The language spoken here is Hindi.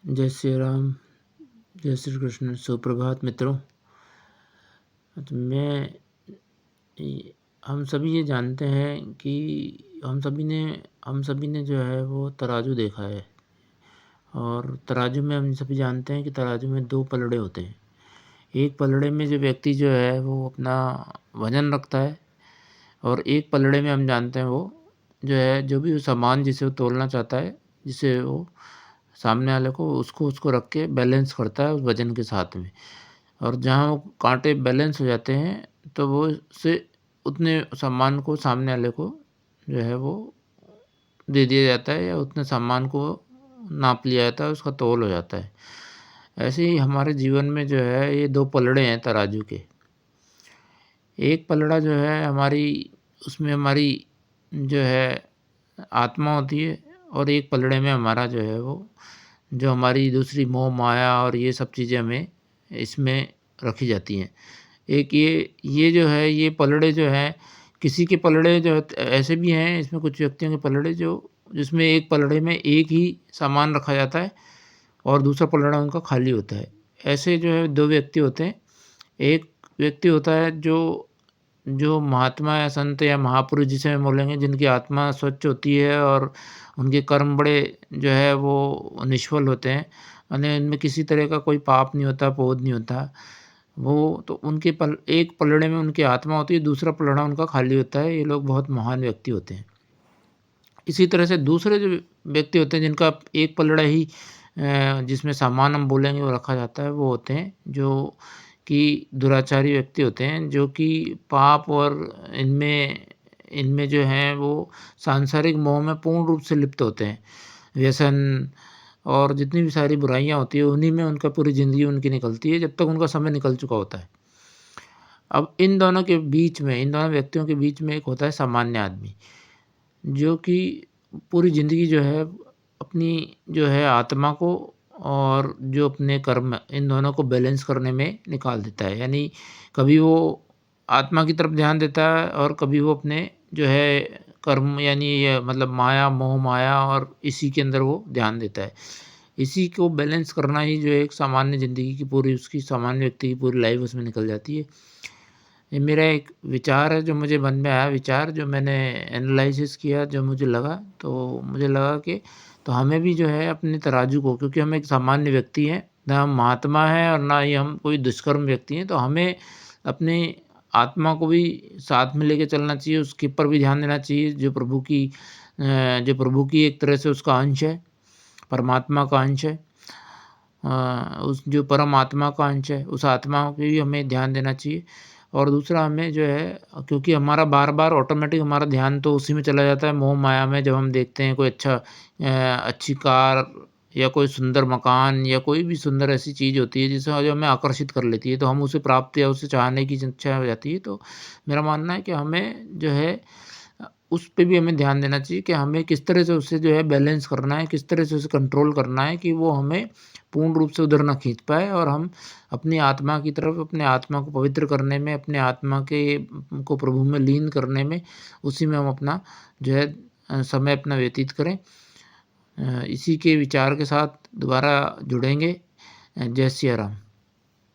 जय श्री राम, जय श्री कृष्ण। सुप्रभात मित्रों। तो हम सभी ये जानते हैं कि हम सभी ने जो है वो तराजू देखा है, और तराजू में हम सभी जानते हैं कि तराजू में 2 पलड़े होते हैं। एक पलड़े में जो व्यक्ति जो है वो अपना वज़न रखता है, और एक पलड़े में हम जानते हैं वो जो है जो भी सामान जिसे वो तौलना चाहता है, जिसे वो सामने वाले को उसको रख के बैलेंस करता है उस वज़न के साथ में। और जहाँ वो काँटे बैलेंस हो जाते हैं, तो वो उससे उतने सामान को सामने वाले को जो है वो दे दिया जाता है, या उतने सामान को नाप लिया जाता है, उसका तौल हो जाता है। ऐसे ही हमारे जीवन में जो है ये 2 पलड़े हैं तराजू के। एक पलड़ा जो है उसमें हमारी जो है आत्मा होती है, और एक पलड़े में हमारा जो है वो जो हमारी दूसरी मोह माया और ये सब चीज़ें हमें इसमें रखी जाती हैं। एक ये जो है ये पलड़े जो हैं, किसी के पलड़े जो ऐसे भी हैं, इसमें कुछ व्यक्तियों के पलड़े जिसमें एक पलड़े में एक ही सामान रखा जाता है और दूसरा पलड़ा उनका खाली होता है। ऐसे जो है 2 व्यक्ति होते हैं। एक व्यक्ति होता है जो जो महात्मा या संत या महापुरुष जिसे हम बोलेंगे, जिनकी आत्मा स्वच्छ होती है और उनके कर्म बड़े जो है वो निष्फल होते हैं, यानी इनमें किसी तरह का कोई पाप नहीं होता, पोध नहीं होता। वो तो उनके एक पलड़े में उनकी आत्मा होती है, दूसरा पलड़ा उनका खाली होता है। ये लोग बहुत महान व्यक्ति होते हैं। इसी तरह से दूसरे जो व्यक्ति होते हैं जिनका एक पलड़ा ही जिसमें सामान हम बोलेंगे वो रखा जाता है, वो होते हैं जो कि दुराचारी व्यक्ति होते हैं, जो कि पाप और इनमें इनमें जो हैं वो सांसारिक मोह में पूर्ण रूप से लिप्त होते हैं। व्यसन और जितनी भी सारी बुराइयाँ होती हैं, उन्हीं में उनका पूरी ज़िंदगी उनकी निकलती है, जब तक उनका समय निकल चुका होता है। अब इन दोनों के बीच में, इन दोनों व्यक्तियों के बीच में एक होता है सामान्य आदमी, जो कि पूरी ज़िंदगी जो है अपनी जो है आत्मा को और जो अपने कर्म, इन दोनों को बैलेंस करने में निकाल देता है। यानी कभी वो आत्मा की तरफ ध्यान देता है, और कभी वो अपने जो है कर्म, यानी ये मतलब माया, मोह माया और इसी के अंदर वो ध्यान देता है। इसी को बैलेंस करना ही जो है एक सामान्य ज़िंदगी की पूरी, उसकी सामान्य व्यक्ति की पूरी लाइफ़ उसमें निकल जाती है। ये मेरा एक विचार है, जो मुझे मन में आया विचार, जो मैंने एनालाइसिस किया, जो मुझे लगा कि तो हमें भी जो है अपने तराजू को, क्योंकि हम एक सामान्य व्यक्ति हैं, ना हम महात्मा हैं और ना ही हम कोई दुष्कर्म व्यक्ति हैं, तो हमें अपनी आत्मा को भी साथ में लेके चलना चाहिए, उसके ऊपर भी ध्यान देना चाहिए, जो प्रभु की एक तरह से उसका अंश है, परमात्मा का अंश है। उस जो परमात्मा का अंश है, उस आत्मा पे भी हमें ध्यान देना चाहिए। और दूसरा हमें जो है, क्योंकि हमारा बार-बार ऑटोमेटिक हमारा ध्यान तो उसी में चला जाता है, मोह माया में। जब हम देखते हैं कोई अच्छी कार या कोई सुंदर मकान या कोई भी सुंदर ऐसी चीज़ होती है जिसे जो हमें आकर्षित कर लेती है, तो हम उसे प्राप्त या उसे चाहने की इच्छा हो जाती है। तो मेरा मानना है कि हमें जो है उस पे भी हमें ध्यान देना चाहिए कि हमें किस तरह से उसे जो है बैलेंस करना है, किस तरह से उसे कंट्रोल करना है कि वो हमें पूर्ण रूप से उधर ना खींच पाए, और हम अपनी आत्मा की तरफ, अपने आत्मा को पवित्र करने में, अपने आत्मा के को प्रभु में लीन करने में, उसी में हम अपना जो है समय अपना व्यतीत करें। इसी के विचार के साथ दोबारा जुड़ेंगे। जय सिया राम।